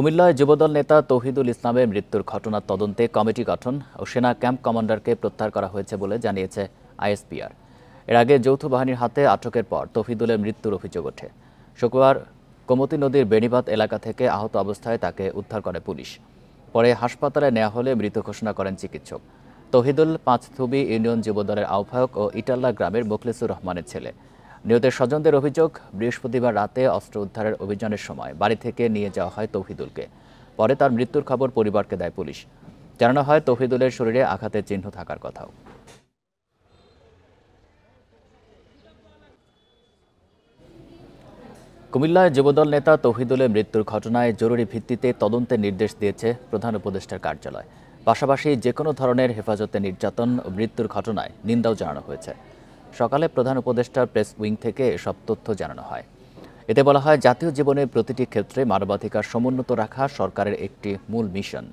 কুমিল্লায় যুবদল নেতা তৌহিদুল ইসলামের মৃত্যুর ঘটনার তদন্তে কমিটি গঠন ও সেনা ক্যাম্প কমান্ডারকে প্রত্যাহার করা হয়েছে বলে জানিয়েছে আইএসপিআর। এর আগে যৌথ বাহিনীর হাতে আটকের পর তৌহিদুলের মৃত্যুর অভিযোগ ওঠে। শুক্রবার গোমতী নদীর বেণীবাঁধ এলাকা থেকে আহত অবস্থায় তাকে উদ্ধার করে পুলিশ। পরে হাসপাতালে নেওয়া হলে মৃত ঘোষণা করেন চিকিৎসক। তৌহিদুল পাঁচথুবি ইউনিয়ন যুবদলের আহ্বায়ক ও ইটাল্লা গ্রামের মোখলেসুর রহমানের ছেলে। নিহতের স্বজনদের অভিযোগ, বৃহস্পতিবার রাতে অস্ত্র উদ্ধারের অভিযানের সময় বাড়ি থেকে নিয়ে যাওয়া হয় তৌহিদুলকে। পরে তার মৃত্যুর খবর পরিবারকে দেয় পুলিশ। জানানো হয় তৌহিদুলের শরীরে আঘাতের চিহ্ন থাকার কথাও। কুমিল্লায় যুবদল নেতা তৌহিদুলের মৃত্যুর ঘটনায় জরুরি ভিত্তিতে তদন্তের নির্দেশ দিয়েছে প্রধান উপদেষ্টার কার্যালয়। পাশাপাশি যে কোনো ধরনের হেফাজতে নির্যাতন ও মৃত্যুর ঘটনায় নিন্দাও জানানো হয়েছে। সকালে প্রধান উপদেষ্টার প্রেস উইং থেকে এসব তথ্য জানানো হয়। এতে বলা হয়, জাতীয় জীবনের প্রতিটি ক্ষেত্রে মানবাধিকার সমুন্নত রাখা সরকারের একটি মূল মিশন।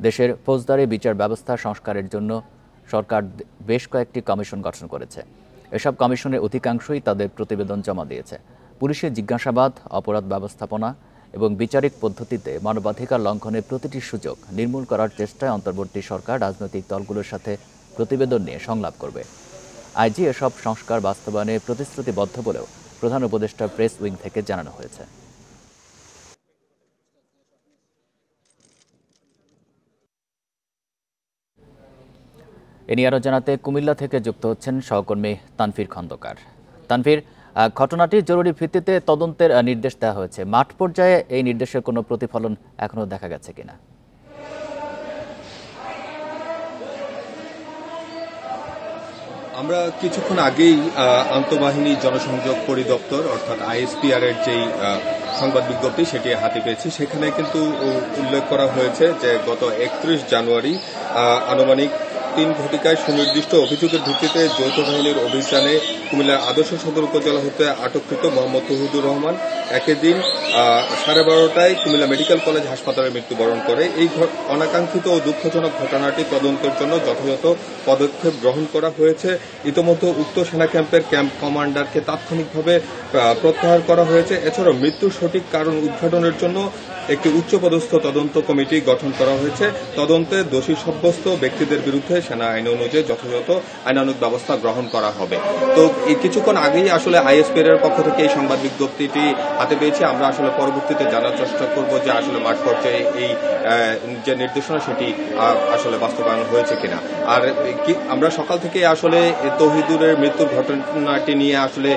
দেশের ফৌজদারি বিচার ব্যবস্থা সংস্কারের জন্য সরকার বেশ কয়েকটি কমিশন গঠন করেছে। এসব কমিশনের অধিকাংশই তাদের প্রতিবেদন জমা দিয়েছে। পুলিশের জিজ্ঞাসাবাদ, অপরাধ ব্যবস্থাপনা এবং বিচারিক পদ্ধতিতে মানবাধিকার লঙ্ঘনের প্রতিটি সুযোগ নির্মূল করার চেষ্টায় অন্তর্বর্তী সরকার রাজনৈতিক দলগুলোর সাথে প্রতিবেদন নিয়ে সংলাপ করবে। আইজি এসব সংস্কার বাস্তবায়নে প্রতিশ্রুতিবদ্ধ বলেও প্রধান উপদেষ্টা প্রেস উইং থেকে জানানো হয়েছে। এ নিয়ে আরও জানাতে কুমিল্লা থেকে যুক্ত হচ্ছেন সহকর্মী তানভীর খন্দকার। তানভীর, ঘটনাটি জরুরি ভিত্তিতে তদন্তের নির্দেশ দেওয়া হয়েছে। মাঠ পর্যায়ে এই নির্দেশের কোনো প্রতিফলন এখনো দেখা গেছে কিনা? আমরা কিছুক্ষণ আগেই আন্তঃবাহিনী জনসংযোগ পরিদপ্তর অর্থাৎ আইএসপিআর এর যেই সংবাদ বিজ্ঞপ্তি সেটি হাতে পেয়েছি। সেখানে কিন্তু উল্লেখ করা হয়েছে যে গত 31 জানুয়ারি আনুমানিক 3 ঘটিকায় সুনির্দিষ্ট অভিযোগের ভিত্তিতে যৌথ বাহিনীর অভিযানে কুমিল্লার আদর্শ সদর উপজেলা হতে আটককৃত মোহাম্মদ তৌহিদুর রহমান একই দিন 12:30টায় কুমিল্লা মেডিকেল কলেজ হাসপাতালে মৃত্যুবরণ করে। এই অনাকাঙ্ক্ষিত ও দুঃখজনক ঘটনাটি তদন্তের জন্য যথাযথ পদক্ষেপ গ্রহণ করা হয়েছে। ইতোমধ্যে উক্ত সেনা ক্যাম্পের ক্যাম্প কমান্ডারকে তাৎক্ষণিকভাবে প্রত্যাহার করা হয়েছে। এছাড়াও মৃত্যুর সঠিক কারণ উদ্ঘাটনের জন্য একটি উচ্চপদস্থ তদন্ত কমিটি গঠন করা হয়েছে। তদন্তে দোষী সাব্যস্ত ব্যক্তিদের বিরুদ্ধে সেনা আইন অনুযায়ী যথাযথ আইনানুগ ব্যবস্থা গ্রহণ করা হবে। তো কিছুক্ষণ আগেই আসলে আইএসপিআর এর পক্ষ থেকে এই সংবাদ বিজ্ঞপ্তিটি হাতে পেয়েছি। আমরা আসলে পরবর্তীতে জানার চেষ্টা করব যে আসলে মাঠ পর্যায়ে এই যে নির্দেশনা সেটি আসলে বাস্তবায়ন হয়েছে কিনা। আর আমরা সকাল থেকে আসলে তৌহিদুলের মৃত্যুর ঘটনাটি নিয়ে আসলে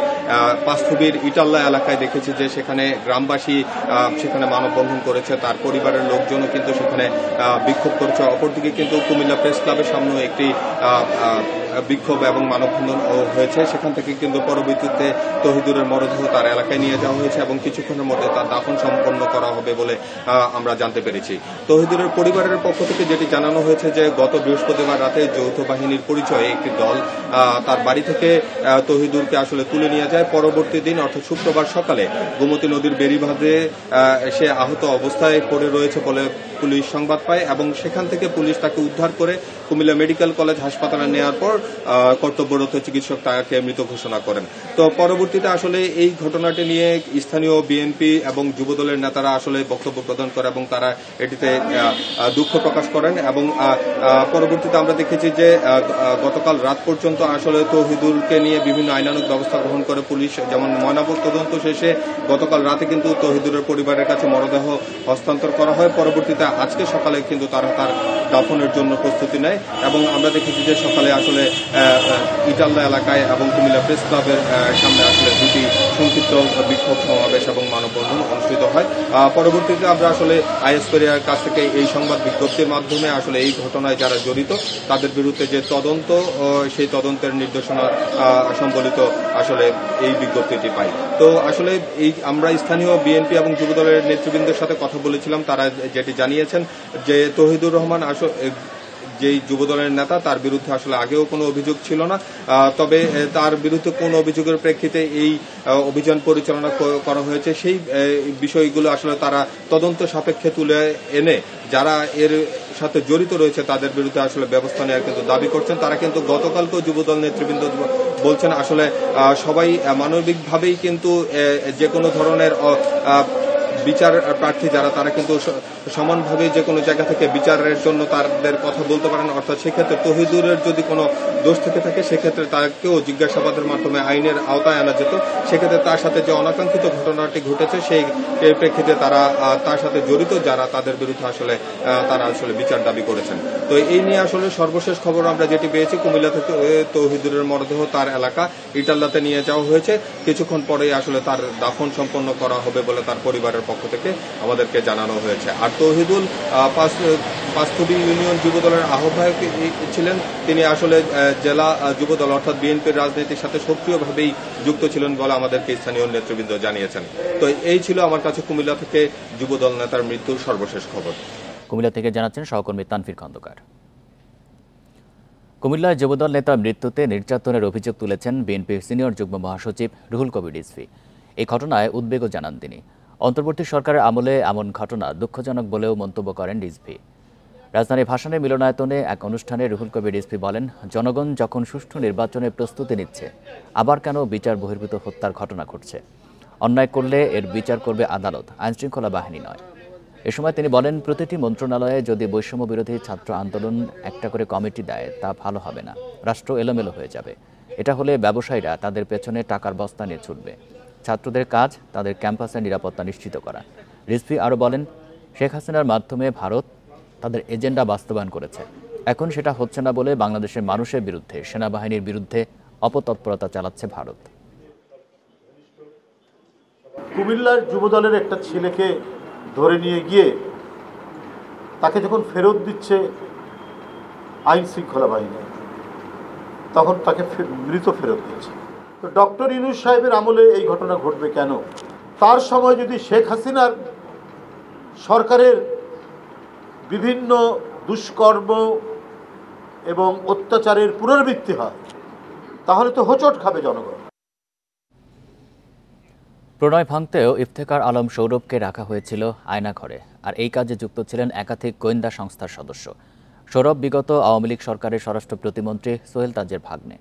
পাঁচথুবির ইটাল্লা এলাকায় দেখেছি যে সেখানে গ্রামবাসী সেখানে মানববন্ধন করেছে, তার পরিবারের লোকজনও কিন্তু সেখানে বিক্ষোভ করেছে। অপরদিকে কিন্তু কুমিল্লা প্রেস ক্লাবের সামনেও একটি বিক্ষোভ এবং মানববন্ধন হয়েছে। সেখান থেকে কিন্তু পরবর্তীতে তৌহিদুলের মরদেহ তার এলাকায় নিয়ে যাওয়া হয়েছে এবং কিছুক্ষণের মধ্যে তার দাফন সম্পন্ন করা হবে বলে আমরা জানতে পেরেছি। তৌহিদুলের পরিবারের পক্ষ থেকে যেটি জানানো হয়েছে যে গত বৃহস্পতিবার রাতে যৌথ বাহিনীর পরিচয়ে একটি দল তার বাড়ি থেকে তৌহিদুলকে আসলে তুলে নিয়ে যায়। পরবর্তী দিন অর্থাৎ শুক্রবার সকালে গোমতী নদীর বেড়িবাঁধে সে আহত অবস্থায় পড়ে রয়েছে বলে পুলিশ সংবাদ পায় এবং সেখান থেকে পুলিশ তাকে উদ্ধার করে কুমিল্লা মেডিকেল কলেজ হাসপাতালে নেওয়ার পর কর্তব্যরত চিকিৎসক তাকে মৃত ঘোষণা করেন। তো পরবর্তীতে আসলে এই ঘটনাটি নিয়ে স্থানীয় বিএনপি এবং যুবদলের নেতারা আসলে বক্তব্য প্রদান করে এবং তারা এটিতে দুঃখ প্রকাশ করেন এবং পরবর্তীতে আমরা দেখেছি যে গতকাল রাত পর্যন্ত আসলে তৌহিদুলকে নিয়ে বিভিন্ন আইনানুগ ব্যবস্থা গ্রহণ করে পুলিশ। যেমন ময়নাতদন্ত তদন্ত শেষে গতকাল রাতে কিন্তু তৌহিদুলের পরিবারের কাছে মরদেহ হস্তান্তর করা হয়। পরবর্তীতে আজকে সকালে কিন্তু তারা তার দাফনের জন্য প্রস্তুতি নেয় এবং আমরা দেখেছি যে সকালে আসলে ইটাল্লা এলাকায় এবং কুমিল্লা প্রেস ক্লাবের সামনে আসলে দুটি সংক্ষিপ্ত বিক্ষোভ সমাবেশ এবং মানববন্ধন অনুষ্ঠিত হয়। পরবর্তীতে আমরা আসলে আইএসপিআর কাছ থেকে এই সংবাদ বিজ্ঞপ্তির মাধ্যমে আসলে এই ঘটনায় যারা জড়িত তাদের বিরুদ্ধে যে তদন্ত সেই তদন্তের নির্দেশনা সম্বলিত আসলে এই বিজ্ঞপ্তিটি পাই। তো আসলে এই আমরা স্থানীয় বিএনপি এবং যুবদলের নেতৃবৃন্দের সাথে কথা বলেছিলাম। তারা যেটি জানিয়েছেন যে তৌহিদুর রহমান যেই যুবদলের নেতা তার বিরুদ্ধে আসলে আগেও কোনো অভিযোগ ছিল না, তবে তার বিরুদ্ধে কোন অভিযোগের প্রেক্ষিতে এই অভিযান পরিচালনা করা হয়েছে সেই বিষয়গুলো আসলে তারা তদন্ত সাপেক্ষে তুলে এনে যারা এর সাথে জড়িত রয়েছে তাদের বিরুদ্ধে আসলে ব্যবস্থা নেওয়ার কিন্তু দাবি করছেন। তারা কিন্তু গতকালকেও যুবদল নেতৃবৃন্দ বলছেন আসলে সবাই মানবিকভাবেই কিন্তু যে কোনো ধরনের বিচার প্রার্থী যারা তারা কিন্তু সমানভাবে যে কোনো জায়গা থেকে বিচারের জন্য তাদের কথা বলতে পারেন। অর্থাৎ সেক্ষেত্রে তৌহিদুলের যদি কোনো দোষ থেকে থাকে সেক্ষেত্রে তাকেও জিজ্ঞাসাবাদের মাধ্যমে আইনের আওতায় আনা যেত। সেক্ষেত্রে তার সাথে যে অনাকাঙ্ক্ষিত ঘটনাটি ঘটেছে সেই প্রেক্ষিতে তারা তার সাথে জড়িত যারা তাদের বিরুদ্ধে তারা আসলে বিচার দাবি করেছেন। তো এই নিয়ে আসলে সর্বশেষ খবর আমরা যেটি পেয়েছি, কুমিল্লা থেকে তৌহিদুলের মরদেহ তার এলাকা ইটাল্লাতে নিয়ে যাওয়া হয়েছে। কিছুক্ষণ পরেই আসলে তার দাফন সম্পন্ন করা হবে বলে তার পরিবারের পক্ষ থেকে আমাদেরকে জানানো হয়েছে। আর তৌহিদুল পাঁচথুবি ইউনিয়ন যুবদলের আহ্বায়ক ছিলেন। তিনি আসলে জেলা যুবদল অর্থাৎ বিএনপির রাজনীতির সাথে সক্রিয়ভাবেই যুক্ত ছিলেন বলে আমাদেরকে স্থানীয় নেতৃবৃন্দ জানিয়েছেন। তো এই ছিল আমার কাছে কুমিল্লা থেকে যুবদল নেতার মৃত্যুর সর্বশেষ খবর। কুমিল্লা থেকে জানাচ্ছেন সহকর্মী তানফির খন্দকার। কুমিল্লায় যুবদল নেতার মৃত্যুতে নির্যাতনের অভিযোগ তুলেছেন বিএনপির সিনিয়র যুগ্ম মহাসচিব রুহুল কবির রিজভী। এই ঘটনায় উদ্বেগও জানান তিনি। অন্তর্বর্তী সরকারের আমলে এমন ঘটনা দুঃখজনক বলেও মন্তব্য করেন রিজভী। রাজধানীর ভাসানী মিলনায়তনে এক অনুষ্ঠানে রুহুল কবির রিজভী বলেন, জনগণ যখন সুষ্ঠু নির্বাচনের প্রস্তুতি নিচ্ছে, আবার কেন বিচার বহির্ভূত হত্যার ঘটনা ঘটছে? অন্যায় করলে এর বিচার করবে আদালত, আইনশৃঙ্খলা বাহিনী নয়। এ সময় তিনি বলেন, প্রতিটি মন্ত্রণালয়ে যদি বৈষম্য বিরোধী ছাত্র আন্দোলন একটা করে কমিটি দেয় তা ভালো হবে না, রাষ্ট্র এলোমেলো হয়ে যাবে। এটা হলে ব্যবসায়ীরা তাদের পেছনে টাকার বস্তা নিয়ে ছুটবে। ছাত্রদের কাজ তাদের ক্যাম্পাসের নিরাপত্তা নিশ্চিত করা। রিজভী আরও বলেন, শেখ হাসিনার মাধ্যমে ভারত তাদের এজেন্ডা বাস্তবায়ন করেছে। এখন সেটা হচ্ছে না বলে বাংলাদেশের মানুষের বিরুদ্ধে, সেনাবাহিনীর বিরুদ্ধে অপতৎপরতা চালাচ্ছে ভারত। কুমিল্লার যুবদলের একটা ছেলেকে ধরে নিয়ে গিয়ে তাকে যখন ফেরত দিচ্ছে আইন শৃঙ্খলা বাহিনী, তখন তাকে মৃত ফেরত দিচ্ছে। তো ডক্টর ইউনূস সাহেবের আমলে এই ঘটনা ঘটবে কেন? তার সময় যদি শেখ হাসিনার সরকারের বিভিন্ন দুষ্কর্ম এবং অত্যাচারের পুনরাবৃত্তি হয়, তাহলে তো হোঁচট খাবে জনগণ। প্রণয় ভাঙতেও ইফতেখার আলম সৌরভকে রাখা হয়েছিল আয়নাঘরে, আর এই কাজে যুক্ত ছিলেন একাধিক গোয়েন্দা সংস্থার সদস্য। সৌরভ বিগত আওয়ামী লীগ সরকারের স্বরাষ্ট্র প্রতিমন্ত্রী সোহেল তাজের ভাগ্নে।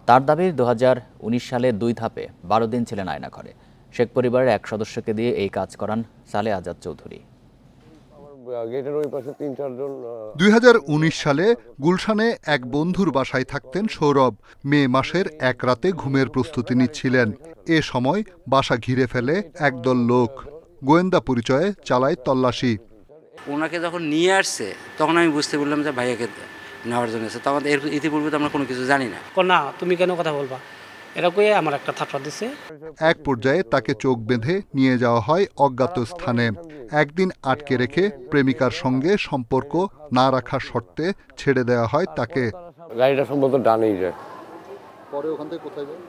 তার দাবি 2019 সালে 2 ধাপে 12 দিন ছিলেন আয়নাঘরে। শেখ পরিবারের এক সদস্যকে দিয়ে এই কাজ করান সালে আজাদ চৌধুরী। 2019 সালে গুলশানে এক বন্ধুর বাসায় থাকতেন সৌরভ। মে মাসের এক রাতে ঘুমের প্রস্তুতি নিচ্ছিলেন। এ সময় বাসা ঘিরে ফেলে একদল লোক। গোয়েন্দা পরিচয়ে চালায় তল্লাশি। ওনাকে যখন নিয়ে আসছে তখন আমি বুঝতে পারলাম যে ভাইয়াকে নেওয়ার জন্য এসে। তখন এর ইতিপূর্বে তো আমরা কোনো কিছু জানি না। না, তুমি কেন কথা বলবা, এরা কয়ে আমার একটা থাপ্পড় দিচ্ছে। এক পর্যায়ে তাকে চোখ বেঁধে নিয়ে যাওয়া হয় অজ্ঞাত স্থানে। একদিন আটকে রেখে প্রেমিকার সঙ্গে সম্পর্ক না রাখার শর্তে ছেড়ে দেওয়া হয় তাকে। গাড়িটা সম্ভবত ডানেই যায়। পরে ওখান থেকে কোথায় যায়?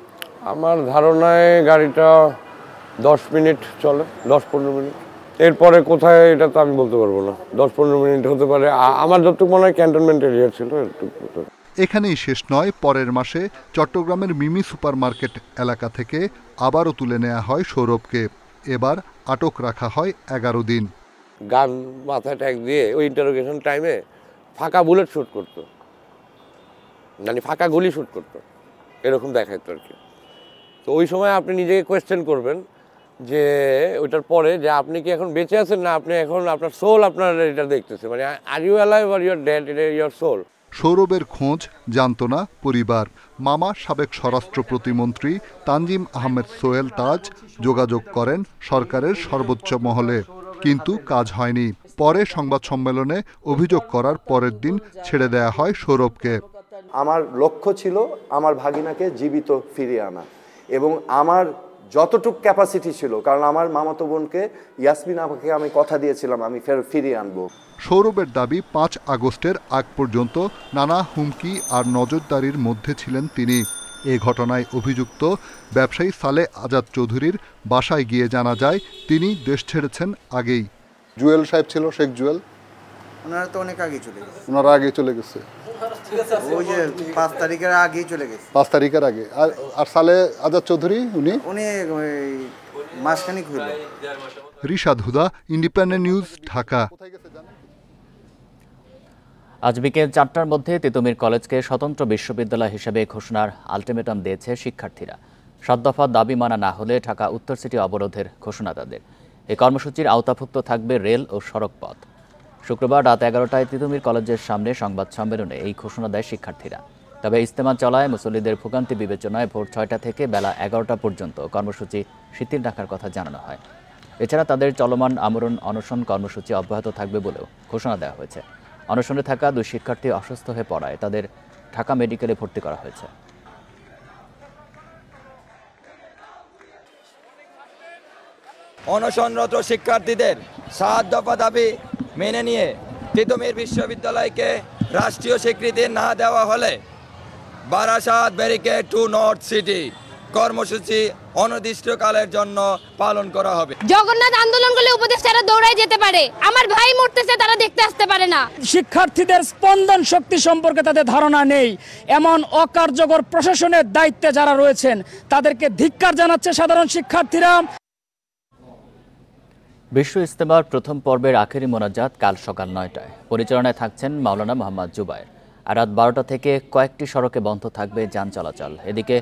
আমার ধারণায় গাড়িটা 10 মিনিট চলে, 10-15 মিনিট। এরপরে কোথায় এটা তো আমি বলতে পারবো না। 10-15 মিনিট হতে পারে। আমার যতটুকু মনে হয় ক্যান্টনমেন্ট এরিয়া ছিল। এখানেই শেষ নয়, পরের মাসে চট্টগ্রামের মিমি সুপারমার্কেট এলাকা থেকে আবারও তুলে নেওয়া হয় সৌরভকে। এবার আটক রাখা হয় 11 দিন। গান মাথায় ট্যাগ দিয়ে ওই ইন্টারোগেশন টাইমে ফাঁকা বুলেট শুট করতো, মানে ফাঁকা গুলি শুট করতো, এরকম দেখাইতো আর কি। তো ওই সময় আপনি নিজেকে কোয়েশ্চেন করবেন যে ওইটার পরে যে আপনি কি এখন বেঁচে আছেন না আপনি এখন আপনার সোল আপনার এটা দেখতেছে, মানে are you alive or you're dead, your soul. সৌরভের খোঁজ জানত না পরিবার। মামা সাবেক স্বরাষ্ট্র প্রতিমন্ত্রী তানজিম আহমেদ সোহেল তাজ যোগাযোগ করেন সরকারের সর্বোচ্চ মহলে, কিন্তু কাজ হয়নি। পরে সংবাদ সম্মেলনে অভিযোগ করার পরের দিন ছেড়ে দেয়া হয় সৌরভকে। আমার লক্ষ্য ছিল আমার ভাগিনাকে জীবিত ফিরিয়ে আনা, এবং আমার যতটুকু ক্যাপাসিটি ছিল, কারণ আমার মামাতো বোনকে ইয়াসমিন আপাকে আমি কথা দিয়েছিলাম আমি ফিরিয়ে আনবো। সৌরভের দাবি 5 আগস্টের আগ পর্যন্ত নানা হুমকি আর নজরদারির মধ্যে ছিলেন তিনি। এ ঘটনায় অভিযুক্ত ব্যবসায়ী সালে আজাদ চৌধুরীর বাসায় গিয়ে জানা যায় তিনি দেশ ছেড়েছেন আগেই। জুয়েল সাহেব ছিল, শেখ জুয়েল, ওনারা তো অনেক আগে চলে গেছে। ওনারা আগে চলে গেছে, ওই যে 5 তারিখের আগেই চলে গেছে। 5 তারিখের আগে। আর সালে আজাদ চৌধুরী উনি মাসখানিক হইল। রিশাদ হুদা, ইন্ডিপেন্ডেন্ট নিউজ, ঢাকা। আজ বিকেল 4টার মধ্যে তিতুমির কলেজকে স্বতন্ত্র বিশ্ববিদ্যালয় হিসেবে ঘোষণার আলটিমেটাম দিয়েছে শিক্ষার্থীরা। 7 দফা দাবি মানা না হলে ঢাকা উত্তর সিটি অবরোধের ঘোষণা তাদের। এই কর্মসূচির আওতাভুক্ত থাকবে রেল ও সড়ক পথ। শুক্রবার রাত 11টায় তিতুমির কলেজের সামনে সংবাদ সম্মেলনে এই ঘোষণা দেয় শিক্ষার্থীরা। তবে ইজতেমা চলায় মুসল্লিদের ভোগান্তি বিবেচনায় ভোর 6টা থেকে বেলা 11টা পর্যন্ত কর্মসূচি শিথিল রাখার কথা জানানো হয়। এছাড়া তাদের চলমান আমরণ অনশন কর্মসূচি অব্যাহত থাকবে বলেও ঘোষণা দেওয়া হয়েছে। অনশনে থাকা 2 শিক্ষার্থী অসুস্থ হয়ে পড়ায় তাদের ঢাকা মেডিকেলে ভর্তি করা হয়েছে। অনশনরত শিক্ষার্থীদের 7 দফা দাবি মেনে নিয়ে তিতুমির বিশ্ববিদ্যালয়কে রাষ্ট্রীয় স্বীকৃতি না দেওয়া হলে Barasat barricade two north city কর্মসূচি অনির্দিষ্টকালের জন্য পালন করা হবে। জগন্নাথ আন্দোলন করলে উপদেষ্টারা দৌড়ায় যেতে পারে, আমার ভাই মরতেছে তারা দেখতে আসতে পারে না। শিক্ষার্থীদের স্পন্দন শক্তি সম্পর্কে তাদের ধারণা নেই, এমন অকার্যকর প্রশাসনের দায়িত্বে যারা রয়েছেন তাদেরকে ধিক্কার জানাচ্ছে সাধারণ শিক্ষার্থীরা। বিশ্ব ইজতেমার প্রথম পর্বের আখেরি মোনাজাত কাল সকাল 9টায়। পরিচালনায় থাকছেন মাওলানা মোহাম্মদ জুবায়ের। আর রাত 12টা থেকে কয়েকটি সড়কে বন্ধ থাকবে যান চলাচল। এদিকে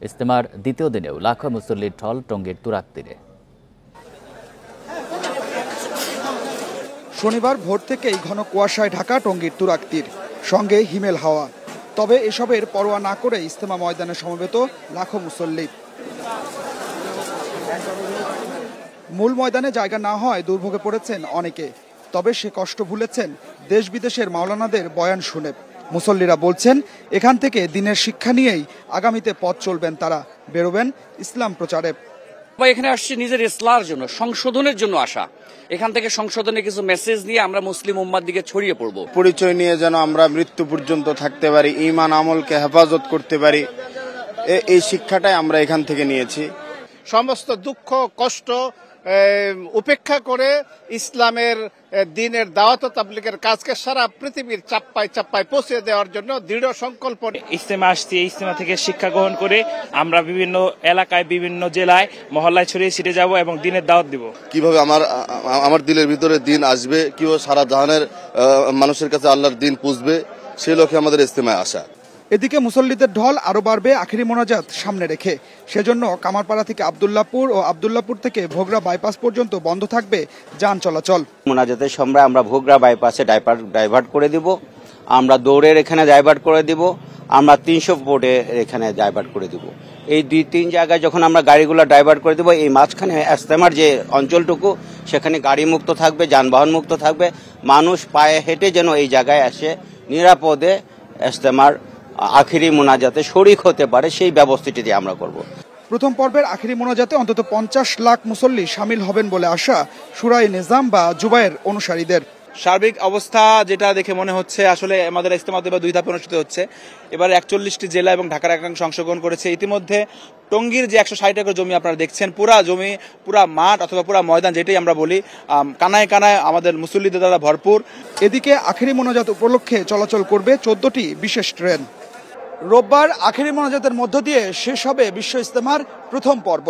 ইজতেমার দ্বিতীয় দিনেও লাখো মুসল্লির ঢল টঙ্গীর তুরাগ তীরে। শনিবার ভোর থেকেই ঘন কুয়াশায় ঢাকা টঙ্গীর তুরাগ তীর, সঙ্গে হিমেল হাওয়া। তবে এসবের পরোয়া না করে ইজতেমা ময়দানে সমবেত লাখো মুসল্লি। মূল ময়দানে জায়গা না হয় দুর্ভোগে পড়েছেন অনেকে, তবে সে কষ্ট ভুলেছেন দেশ বিদেশের মাওলানাদের বয়ান শুনে। মুসল্লিরা বলছেন এখান থেকে দিনের শিক্ষা নিয়েই আগামীতে পথ চলবেন তারা, বেরোবেন ইসলাম প্রচারে। এখানে আসছে নিজের ইসলার জন্য, সংশোধনের জন্য আসা। এখান থেকে সংশোধনের কিছু মেসেজ নিয়ে আমরা মুসলিম উম্মার দিকে ছড়িয়ে পড়ব। পরিচয় নিয়ে যেন আমরা মৃত্যু পর্যন্ত থাকতে পারি, ঈমান আমলকে হেফাজত করতে পারি, এই শিক্ষাটাই আমরা এখান থেকে নিয়েছি। সমস্ত দুঃখ কষ্ট উপেক্ষা করে ইসলামের দ্বীনের দাওয়াত ও তাবলীগের কাজকে সারা পৃথিবীর চাপ্পায় চাপ্পায় পৌঁছে দেওয়ার জন্য দৃঢ় সংকল্প। ইজতেমা আসছি, ইজতেমা থেকে শিক্ষা গ্রহণ করে আমরা বিভিন্ন এলাকায়, বিভিন্ন জেলায়, মহল্লায় ছড়িয়ে ছিটে যাব এবং দ্বীনের দাওয়াত দিব। কিভাবে আমার দিলের ভিতরে দ্বীন আসবে, কিভাবে সারা জাহানের মানুষের কাছে আল্লাহর দ্বীন পুষবে, সেই লক্ষ্যে আমাদের ইজতেমায় আসা। এদিকে মুসল্লিদের ঢল আরো বাড়বে আখেরি মোনাজাত সামনে রেখে। সেজন্য কামারপাড়া থেকে আব্দুল্লাহপুর ও আব্দুল্লাহপুর থেকে ভোগড়া বাইপাস পর্যন্ত বন্ধ থাকবে যান চলাচল। মোনাজাতের সময় আমরা ভোগড়া বাইপাসে ডাইভার্ট করে দিব, আমরা দৌড়ের এখানে ডাইভার্ট করে দিব, আমরা 300 ফুটে এখানে ডাইভার্ট করে দিব। এই 2-3 জায়গায় যখন আমরা গাড়িগুলো ডাইভার্ট করে দিব, এই মাঝখানে ইজতেমার যে অঞ্চলটুকু সেখানে গাড়ি মুক্ত থাকবে, যানবাহন মুক্ত থাকবে। মানুষ পায়ে হেঁটে যেন এই জায়গায় এসে নিরাপদে ইজতেমার আখেরি মোনাজাতে শরীক হতে পারে, সেই ব্যবস্থাটি আমরা করব। প্রথম পর্বের আখেরি মোনাজাতে অন্তত 50 লাখ মুসল্লি শামিল হবেন বলে আশা শুরাই নিজাম বা জুবায়ের অনুসারীদের। সার্বিক অবস্থা যেটা দেখে মনে হচ্ছে আসলে আমাদের ইজতেমাতে 2 ধাপে অনুষ্ঠিত হচ্ছে। এবার 41টি জেলা এবং ঢাকার একাংশ অংশগ্রহণ করেছে। ইতিমধ্যে টঙ্গীর যে 160 একর জমি আপনারা দেখছেন, পুরা জমি, পুরা মাঠ অথবা পুরা ময়দান যেটাই আমরা বলি, কানায় কানায় আমাদের মুসল্লিদের দ্বারা ভরপুর। এদিকে আখেরি মোনাজাত উপলক্ষে চলাচল করবে 14টি বিশেষ ট্রেন। রোববার আখেরি মোনাজাতের মধ্য দিয়ে শেষ হবে বিশ্ব ইজতেমার প্রথম পর্ব।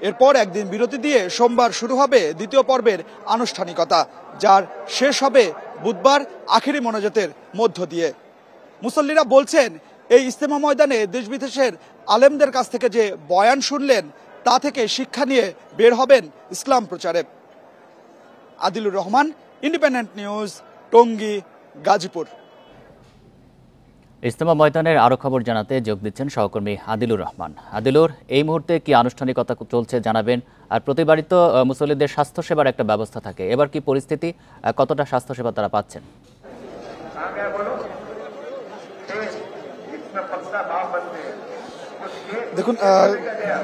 এরপর একদিন বিরতি দিয়ে সোমবার শুরু হবে দ্বিতীয় পর্বের আনুষ্ঠানিকতা, যার শেষ হবে বুধবার আখেরি মোনাজাতের মধ্য দিয়ে। মুসল্লিরা বলছেন এই ইজতেমা ময়দানে দেশ বিদেশের আলেমদের কাছ থেকে যে বয়ান শুনলেন তা থেকে শিক্ষা নিয়ে বের হবেন ইসলাম প্রচারে। Adilur Rahman, Independent News, Tongi, Gazipur. ইজতেমা ময়দানের আরো খবর জানাতে যোগ দিচ্ছেন সহকর্মী আদিলুর রহমান। আদিলুর, এই মুহূর্তে কি আনুষ্ঠানিকতা চলছে জানাবেন। আর প্রতিবারই তো মুসল্লিদের স্বাস্থ্যসেবার একটা ব্যবস্থা থাকে, এবার কি পরিস্থিতি, কতটা স্বাস্থ্যসেবা তারা পাচ্ছেন? দেখুন,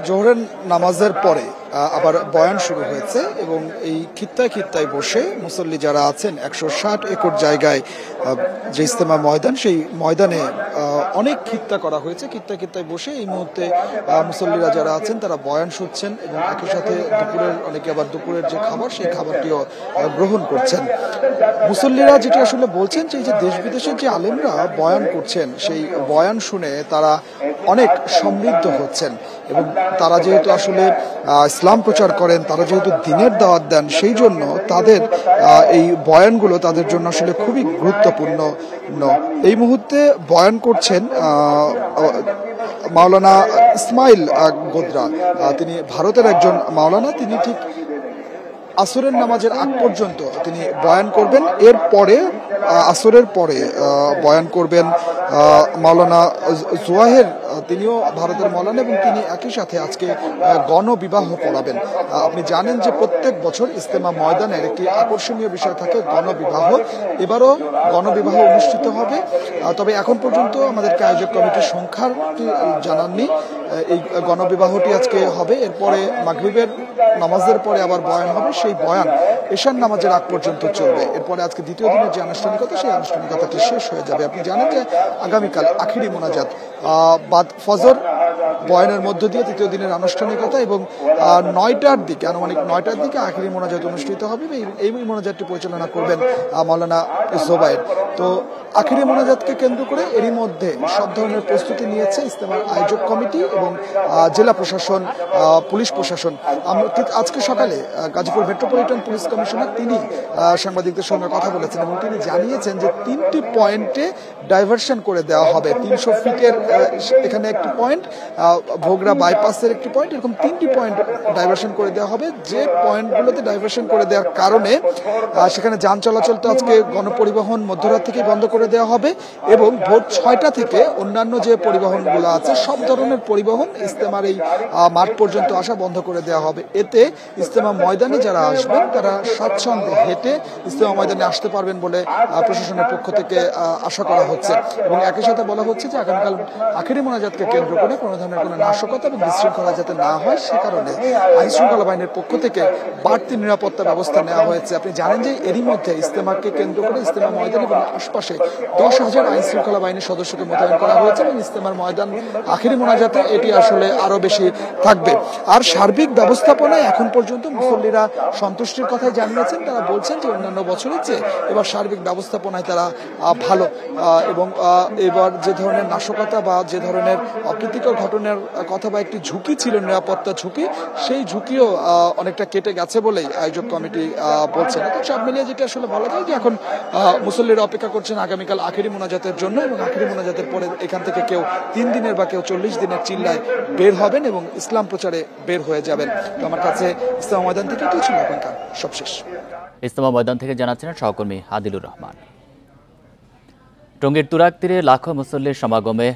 জোহরের নামাজের পরে আবার বয়ান শুরু হয়েছে এবং এই খিত্তায় খিত্তায় বসে মুসল্লি যারা আছেন 160 একর জায়গায় যে ইজতেমা ময়দান, সেই ময়দানে অনেক খিত্তা করা হয়েছে। খিত্তায় খিত্তায় বসে এই মুহূর্তে মুসল্লিরা যারা আছেন তারা বয়ান শুনছেন এবং একই সাথে দুপুরের, অনেকে আবার দুপুরের যে খাবার সেই খাবারটিও গ্রহণ করছেন। মুসল্লিরা যেটি আসলে বলছেন যে দেশ বিদেশের যে আলেমরা বয়ান করছেন, সেই বয়ান শুনে তারা অনেক সমৃদ্ধ হচ্ছেন এবং তারা যেহেতু আসলে ইসলাম প্রচার করেন, তারা যেহেতু দ্বীনের দাওয়াত দেন, সেই জন্য তাদের এই বয়ানগুলো তাদের জন্য আসলে খুবই গুরুত্বপূর্ণ। এই মুহূর্তে বয়ান করছেন মাওলানা ইসমাইল গোদরা। তিনি ভারতের একজন মাওলানা। তিনি ঠিক আসরের নামাজের আগ পর্যন্ত তিনি বয়ান করবেন। এরপরে আসরের পরে বয়ান করবেন মাওলানা জোয়াহের, তিনিও ভারতের মৌলানা এবং তিনি একই সাথে আজকে গণবিবাহ পড়াবেন। আপনি জানেন যে প্রত্যেক বছর ইজতেমা ময়দানের একটি আকর্ষণীয় বিষয় থাকে গণবিবাহ। এবারও গণবিবাহ অনুষ্ঠিত হবে, তবে এখন পর্যন্ত আমাদেরকে আয়োজক কমিটির সংখ্যাটি জানাননি। এই গণবিবাহটি আজকে হবে, এরপরে মাগরিবের নামাজের পরে আবার বয়ান হবে, সেই বয়ান এশার নামাজের আগ পর্যন্ত চলবে। এরপরে আজকে দ্বিতীয় দিনের যে আনুষ্ঠানিকতা, সেই আনুষ্ঠানিকতাটি শেষ হয়ে যাবে। আপনি জানেন যে আগামীকাল আখিরি মোনাজাত, বাদ ফজর বয়ানের মধ্য দিয়ে তৃতীয় দিনের আনুষ্ঠানিকতা এবং 9টার দিকে, আনুমানিক 9টার দিকে আখিরি মোনাজাত অনুষ্ঠিত হবে। এই মোনাজাতটি পরিচালনা করবেন মাওলানা জোবায়ের। তো আখিরি মোনাজাতকে কেন্দ্র করে এরই মধ্যে সব ধরনের প্রস্তুতি নিয়েছে ইজতেমার আয়োজক কমিটি এবং জেলা প্রশাসন, পুলিশ প্রশাসন। আমরা ঠিক আজকে সকালে গাজীপুর মেট্রোপলিটন পুলিশ কমিশনার তিনি সাংবাদিকদের সঙ্গে কথা বলেছেন এবং তিনি জানিয়েছেন যে 3টি পয়েন্টে ডাইভারশন করে দেওয়া হবে। 300 ফিটের এখানে একটি পয়েন্ট, ভোগড়া বাইপাসের একটি পয়েন্ট, এরকম 3টি পয়েন্ট ডাইভারশন করে দেওয়া হবে। যে পয়েন্টগুলোতে ডাইভারশন করে দেওয়ার কারণে সেখানে যান চলাচল তো আজকে গণপরিবহন মধ্যরাত থেকে বন্ধ করে দেওয়া হবে এবং ভোর 6টা থেকে অন্যান্য যে পরিবহনগুলো আছে সব ধরনের পরিবহন ইজতেমার এই মাঠ পর্যন্ত আসা বন্ধ করে দেওয়া হবে। এতে ইজতেমা ময়দানে যারা আসবেন তারা স্বাচ্ছন্দ্যে হেঁটে ইজতেমা ময়দানে আসতে পারবেন বলে প্রশাসনের পক্ষ থেকে আশা করা হচ্ছে এবং একই সাথে বলা হচ্ছে যে আগামীকাল আখেরি মোনাজাতকে কেন্দ্র করে কোনো ধরনের কোনো নাশকতা এবং বিশৃঙ্খলা যাতে না হয় সে কারণে আইন শৃঙ্খলা বাহিনীর পক্ষ থেকে বাড়তি নিরাপত্তা ব্যবস্থা নেওয়া হয়েছে। আপনি জানেন যে এরই মধ্যে ইজতেমাকে কেন্দ্র করে ইজতেমা ময়দান এবং আশপাশে 10,000 আইন শৃঙ্খলা বাহিনীর সদস্যকে মোতায়েন করা হয়েছে এবং ইজতেমার ময়দান আখেরি মোনাজাতে এটি আসলে আরো বেশি থাকবে। আর সার্বিক ব্যবস্থাপনায় এখন পর্যন্ত মুসল্লিরা সন্তুষ্টির কথাই জানিয়েছেন। তারা বলছেন যে অন্যান্য বছরের চেয়ে এবার সার্বিক ব্যবস্থাপনায় তারা ভালো এবং এবার যে ধরনের নাশকতা বা যে ধরনের অপ্রীতিকর ঘটনার কথা বা একটি ঝুঁকি ছিল, নিরাপত্তা ঝুঁকি, সেই ঝুঁকিও অনেকটা কেটে গেছে বলেই আয়োজক কমিটি বলছেন। সব মিলিয়ে যেটা আসলে বলা যায় যে এখন মুসল্লিরা অপেক্ষা করছেন আগামীকাল আখেরি মোনাজাতের জন্য এবং আখেরি মোনাজাতের পরে এখান থেকে কেউ 3 দিনের বা কেউ 40 দিনের চিল্লায় বের হবেন এবং ইসলাম প্রচারে বের হয়ে যাবেন। তো আমার কাছে ইজতেমা ময়দান থেকে এটাই ছিল এখনকার সবশেষ। ইজতেমা ময়দান থেকে জানাচ্ছেন সহকর্মী আদিলুর রহমান। টঙ্গীর তুরাগ তীরে লাখো মুসল্লির সমাগমে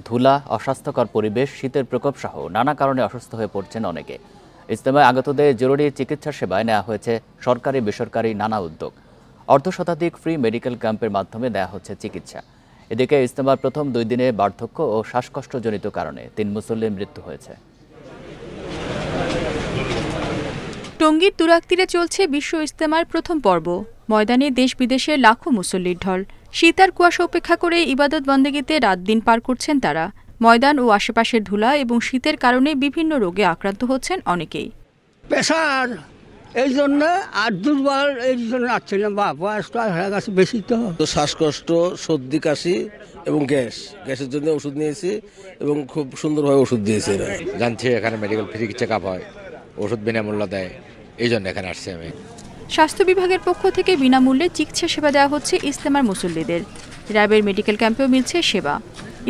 ধুলা, অস্বাস্থ্যকর পরিবেশ, শীতের প্রকোপ সহ নানা কারণে অসুস্থ হয়ে পড়ছেন অনেকে। ইজতেমায় আগতদের জরুরি চিকিৎসা সেবায় নেওয়া হয়েছে সরকারি বেসরকারি নানা উদ্যোগ। অর্ধশতাধিক ফ্রি মেডিকেল ক্যাম্পের মাধ্যমে দেওয়া হচ্ছে চিকিৎসা। এদিকে ইজতেমার প্রথম 2 দিনে বার্ধক্য ও শ্বাসকষ্টজনিত কারণে 3 মুসল্লির মৃত্যু হয়েছে। টঙ্গীর তুরাগ তীরে চলছে বিশ্ব ইজতেমার প্রথম পর্ব। ময়দানে দেশ বিদেশের লাখো মুসল্লির ঢল। শীত আর কুয়াশা উপেক্ষা করে ইবাদত বন্দেগীতে রাত দিন পার করছেন তারা। ময়দান ও আশেপাশের ধুলা এবং শীতের কারণে বিভিন্ন রোগে আক্রান্ত হচ্ছেন অনেকেই। প্রেশার এই জন্য আর দুর্বল এই জন্য আসছিলাম, বা বয়সটা হয়ে গেছে বেশি। তো শ্বাসকষ্ট, সর্দি, কাশি এবং গ্যাসের জন্য ওষুধ নিয়েছি এবং খুব সুন্দরভাবে ওষুধ দিয়েছে। জানছি এখানে মেডিকেল ফ্রি চেক আপ হয়, ওষুধ বিনামূল্য দেয়, এই জন্য এখানে আসছি আমি। স্বাস্থ্য বিভাগের পক্ষ থেকে বিনামূল্যে চিকিৎসা সেবা দেওয়া হচ্ছে ইজতেমার মুসল্লিদের। র্যাবের মেডিকেল ক্যাম্পেও মিলছে সেবা।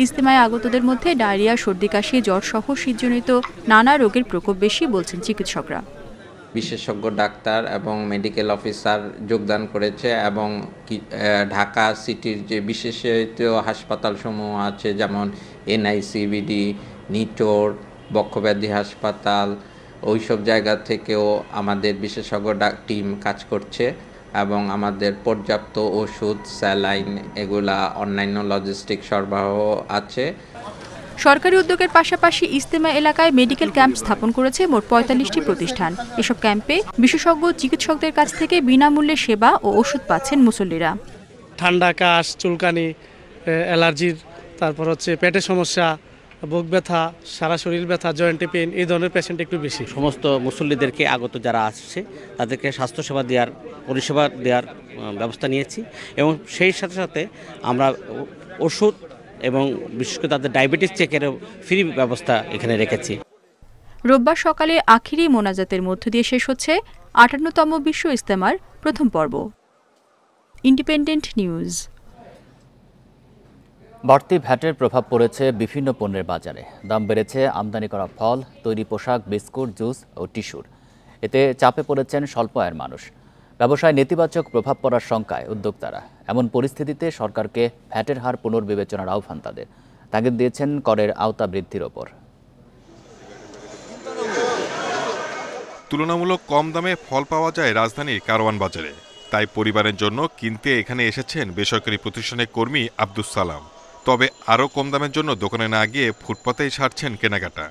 ইজতেমায় আগতদের মধ্যে ডায়রিয়া, সর্দি, কাশি, জ্বর সহ শীতজনিত নানা রোগের প্রকোপ বেশি বলছেন চিকিৎসকরা। বিশেষজ্ঞ ডাক্তার এবং মেডিকেল অফিসার যোগদান করেছে এবং ঢাকা সিটির যে বিশেষায়িত হাসপাতালসমূহ আছে যেমন NICBD, নিটোর, বক্ষব্যাধি হাসপাতাল, ওইসব জায়গা থেকেও আমাদের বিশেষজ্ঞ টিম কাজ করছে এবং আমাদের পর্যাপ্ত ওষুধ, স্যালাইন এগুলা অন্যান্য লজিস্টিক সরবরাহ আছে। সরকারি উদ্যোগের পাশাপাশি ইজতেমা এলাকায় মেডিকেল ক্যাম্প স্থাপন করেছে মোট 45টি প্রতিষ্ঠান। এসব ক্যাম্পে বিশেষজ্ঞ চিকিৎসকদের কাছ থেকে বিনামূল্যে সেবা ও ওষুধ পাচ্ছেন মুসল্লিরা। ঠান্ডা, কাশ, চুলকানি, অ্যালার্জির, তারপর হচ্ছে পেটের সমস্যা, বুক ব্যথা, সারা শরীর ব্যথা, জয়েন্টে পেন, এই ধরনের পেশেন্ট একটু বেশি। সমস্ত মুসল্লিদেরকে আগত যারা আসছে তাদেরকে স্বাস্থ্যসেবা দেওয়ার, পরিষেবা দেওয়ার ব্যবস্থা নিয়েছি এবং সেই সাথে সাথে আমরা ওষুধ এবং বিশেষ করে তাদের ডায়াবেটিস চেকেরও ফ্রি ব্যবস্থা এখানে রেখেছি। রোববার সকালে আখিরি মোনাজাতের মধ্য দিয়ে শেষ হচ্ছে 58তম বিশ্ব ইজতেমার প্রথম পর্ব। Independent news. বাড়তি ভ্যাটের প্রভাব পড়েছে বিভিন্ন পণ্যের বাজারে। দাম বেড়েছে আমদানি করা ফল, তৈরি পোশাক, বিস্কুট, জুস ও টিস্যুর। এতে চাপে পড়েছেন স্বল্প আয়ের মানুষ। ব্যবসায় নেতিবাচক প্রভাব পড়ার শঙ্কায় উদ্যোক্তারা। এমন পরিস্থিতিতে সরকারকে ভ্যাটের হার পুনর্বিবেচনার আহ্বান তাদের। তাগিদ দিয়েছেন করের আওতা বৃদ্ধির ওপর। তুলনামূলক কম দামে ফল পাওয়া যায় রাজধানীর কারওয়ান বাজারে। তাই পরিবারের জন্য কিনতে এখানে এসেছেন বেসরকারি প্রতিষ্ঠানের কর্মী আব্দুস সালাম। তবে আরও কম দামের জন্য দোকানে না গিয়ে ফুটপাতেই সারছেন কেনাকাটা।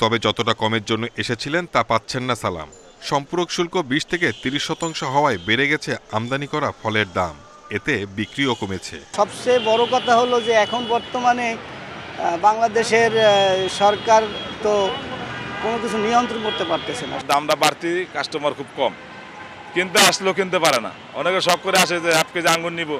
তবে যতটা কমের জন্য এসেছিলেন তা পাচ্ছেন না সালাম। সম্পূরক শুল্ক 20 থেকে 30% হওয়ায় বেড়ে গেছে আমদানি করা ফলের দাম। এতে বিক্রিও কমেছে। সবচেয়ে বড় কথা হলো যে এখন বর্তমানে বাংলাদেশের সরকার তো কোনো কিছু নিয়ন্ত্রণ করতে পারতেছে না। দামটা বাড়তি, কাস্টমার খুব কম, কিনতে আসলেও কিনতে পারে না। অনেকে শখ করে আসে যে হাফ কেজি আঙ্গুর নিব,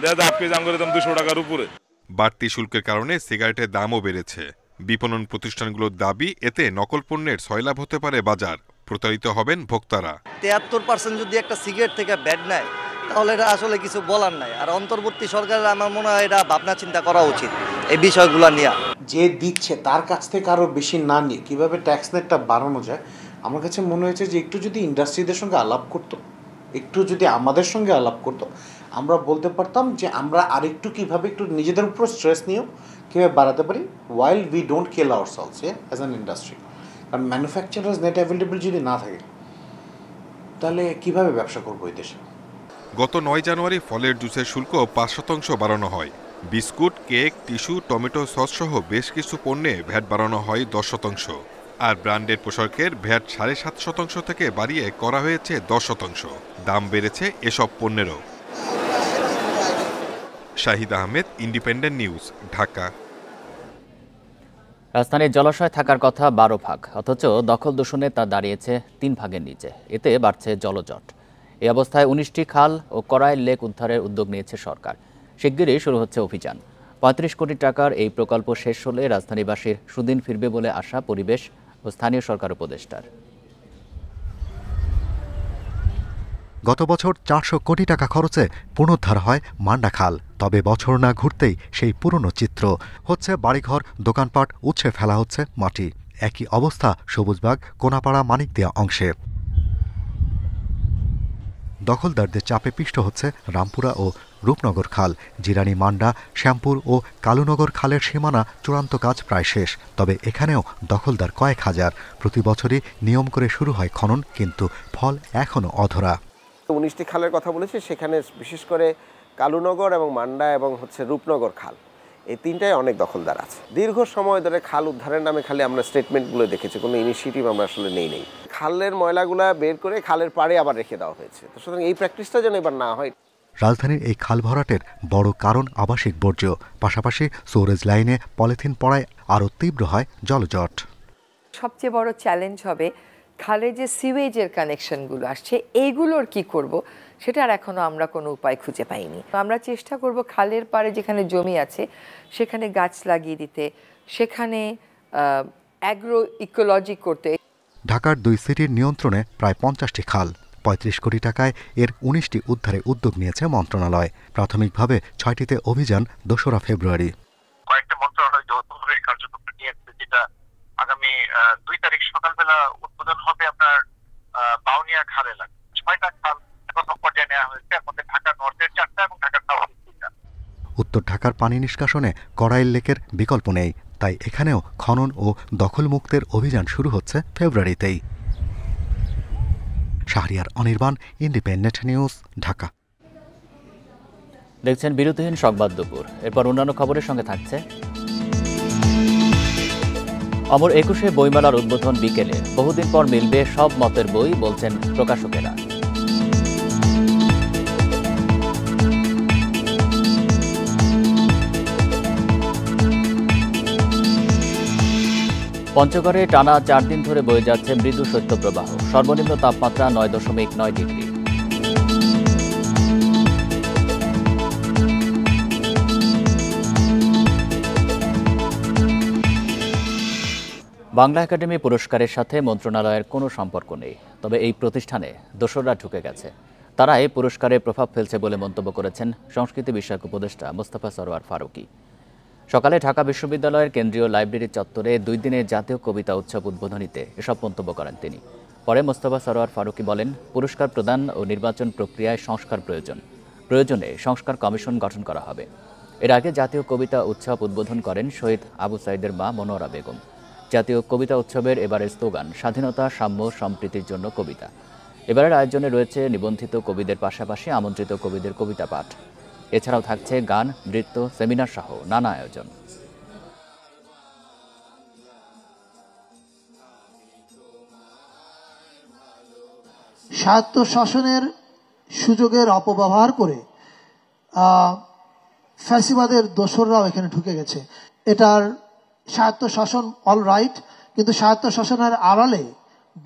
দেখা হাফ কেজি আঙ্গুরের দাম 200 টাকার উপরে। বাড়তি শুল্কের কারণে সিগারেটের দামও বেড়েছে। বিপণন প্রতিষ্ঠানগুলোর দাবি, এতে নকল পণ্যের সয়লাভ হতে পারে বাজার, প্রতারিত হবেন ভোক্তারা। 73% যদি একটা সিগারেট থেকে ব্যাড নেয় তাহলে এটা আসলে কিছু বলার নাই। আর অন্তর্বর্তী সরকারের আমার মনে হয় এটা ভাবনা চিন্তা করা উচিত এই বিষয়গুলো নিয়ে। যে দিচ্ছে তার কাছ থেকে আরও বেশি না নিয়ে কীভাবে ট্যাক্স নেটটা বাড়ানো যায়, আমার কাছে মনে হয়েছে যে একটু যদি ইন্ডাস্ট্রিদের সঙ্গে আলাপ করতো, একটু যদি আমাদের সঙ্গে আলাপ করতো, আমরা বলতে পারতাম যে আমরা আরেকটু কীভাবে একটু নিজেদের উপর স্ট্রেস নিয়েও কীভাবে বাড়াতে পারি, while we don't kill ourselves as an industry. কারণ ম্যানুফ্যাকচারার্স নেট অ্যাভেলেবল যদি না থাকে তাহলে কীভাবে ব্যবসা করবো এই দেশে। গত 9 জানুয়ারি ফলের জুসের শুল্ক 5% বাড়ানো হয়। Biscuit, cake, tissue, tomato sauce সহ বেশ কিছু পণ্যে ভ্যাট বাড়ানো হয় 10%। আর ব্র্যান্ডের পোশাকের ভ্যাট 7.5% থেকে বাড়িয়ে করা হয়েছে 10%। দাম বেড়েছে এসব পণ্যেরও। Shahid Ahmed, Independent News, Dhaka. রাজধানীর জলাশয় থাকার কথা 12 ভাগ, অথচ দখল দূষণে তা দাঁড়িয়েছে 3 ভাগের নিচে। এতে বাড়ছে জলজট। এই অবস্থায় 19টি খাল ও করাইল লেক উদ্ধারের উদ্যোগ নিয়েছে সরকার। শিগগিরই শুরু হচ্ছে অভিযান। 35 কোটি টাকার এই প্রকল্প শেষ হলে রাজধানীবাসীর সুদিন ফিরবে বলে আশা পরিবেশ ও স্থানীয় সরকার উপদেষ্টার। গত বছর 400 কোটি টাকা খরচে পুনরুদ্ধার হয় মান্ডা খাল। তবে বছর না ঘুরতেই সেই পুরনো চিত্র। হচ্ছে বাড়িঘর, দোকানপাট, উচ্ছে ফেলা হচ্ছে মাটি। একই অবস্থা সবুজবাগ, কোনাপাড়া, মানিকদিয়া অংশে। দখলদারদের চাপে পিষ্ট হচ্ছে রামপুরা ও রূপনগর খাল। জিরানি, মান্ডা, শ্যামপুর ও কালুনগর খালের সীমানা চূড়ান্ত কাজ প্রায় শেষ। তবে এখানেও দখলদার কয়েক হাজার। প্রতি বছরই নিয়ম করে শুরু হয় খনন, কিন্তু ফল এখনও অধরা। 19টি খালের কথা বলেছি, সেখানে বিশেষ করে কালুনগর এবং মান্ডা এবং রূপনগর খাল, এই তিনটায় অনেক দখলদার আছে। দীর্ঘ সময় ধরে খাল উদ্ধারের নামে খালি আমরা স্টেটমেন্টগুলো দেখেছি, কোনো ইনিশিয়েটিভ আমরা আসলে নেই। খালের ময়লাগুলা বের করে খালের পাড়ে আবার রেখে দেওয়া হয়েছে। তো সুতরাং এই প্র্যাকটিসটা যেন এবার না হয়। রাজধানীর এই খাল ভরাটের বড় কারণ আবাসিক বর্জ্য। পাশাপাশি সুরেজ লাইনে পলিথিন পড়ায় আরও তীব্র হয় জলজট। সবচেয়ে বড় চ্যালেঞ্জ হবে খালের যে সিওয়েজের কানেকশনগুলো আসছে, এইগুলোর কি করব, সেটার এখনো আমরা কোনো উপায় খুঁজে পাইনি। আমরা চেষ্টা করব খালের পাড়ে যেখানে জমি আছে সেখানে গাছ লাগিয়ে দিতে, সেখানে অ্যাগ্রো ইকোলজি করতে। ঢাকার 2 সিটির নিয়ন্ত্রণে প্রায় 50টি খাল। 35 কোটি টাকায় এর 19টি উদ্ধারে উদ্যোগ নিয়েছে মন্ত্রণালয়। প্রাথমিকভাবে 6টিতে অভিযান 2রা ফেব্রুয়ারি। কয়েকটা মন্ত্রণালয় যৌথভাবে কার্যক্রমটা নিয়েছে, যেটা আগামী 2 তারিখ সকালবেলা উদ্বোধন হবে আপনার বাউনিয়া খাল এলাকা। 6টা খাল প্রথম পর্যায়ে নেওয়া হয়েছে, এর মধ্যে ঢাকা নর্থের 4টা এবং ঢাকা সাউথের 2টা। উত্তর ঢাকার পানি নিষ্কাশনে করাইল লেকের বিকল্প নেই, তাই এখানেও খনন ও দখলমুক্তের অভিযান শুরু হচ্ছে ফেব্রুয়ারিতেই। Shahriar Anirban, Independent News, Dhaka. দেখছেন বিরতিহীন সংবাদ দুপুর। এরপর অন্যান্য খবরের সঙ্গে থাকছে অমর 21শে বইমেলার উদ্বোধন বিকেলে। বহুদিন পর মিলবে সব মতের বই, বলছেন প্রকাশকেরা। পঞ্চগড়ে টানা 4 দিন ধরে বয়ে যাচ্ছে মৃদু শৈত্যপ্রবাহ। সর্বনিম্ন তাপমাত্রা 9.9 ডিগ্রি। বাংলা একাডেমি পুরস্কারের সাথে মন্ত্রণালয়ের কোনো সম্পর্ক নেই, তবে এই প্রতিষ্ঠানে দোসররা ঢুকে গেছে। তারা এই পুরস্কারে প্রভাব ফেলছে বলে মন্তব্য করেছেন সংস্কৃতি বিষয়ক উপদেষ্টা মোস্তফা সরোয়ার ফারুকী। সকালে ঢাকা বিশ্ববিদ্যালয়ের কেন্দ্রীয় লাইব্রেরি চত্বরে 2 দিনের জাতীয় কবিতা উৎসব উদ্বোধনীতে এসব মন্তব্য করেন তিনি। পরে মোস্তফা সরোয়ার ফারুকী বলেন, পুরস্কার প্রদান ও নির্বাচন প্রক্রিয়ায় সংস্কার প্রয়োজনে সংস্কার কমিশন গঠন করা হবে। এর আগে জাতীয় কবিতা উৎসব উদ্বোধন করেন শহীদ আবু সাইদের মা মনোয়ারা বেগম। জাতীয় কবিতা উৎসবের এবারের স্লোগান স্বাধীনতা, সাম্য, সম্প্রীতির জন্য কবিতা। এবারের আয়োজনে রয়েছে নিবন্ধিত কবিদের পাশাপাশি আমন্ত্রিত কবিদের কবিতা পাঠ। এছাড়াও থাকছে গান, নৃত্য, সেমিনার সহ নানা আয়োজন। স্বায়ত্তশাসনের সুযোগের অপব্যবহার করে ফ্যাসিবাদের দোসররাও এখানে ঢুকে গেছে। এটার স্বায়ত্তশাসন অল রাইট, কিন্তু স্বায়ত্তশাসনের আড়ালে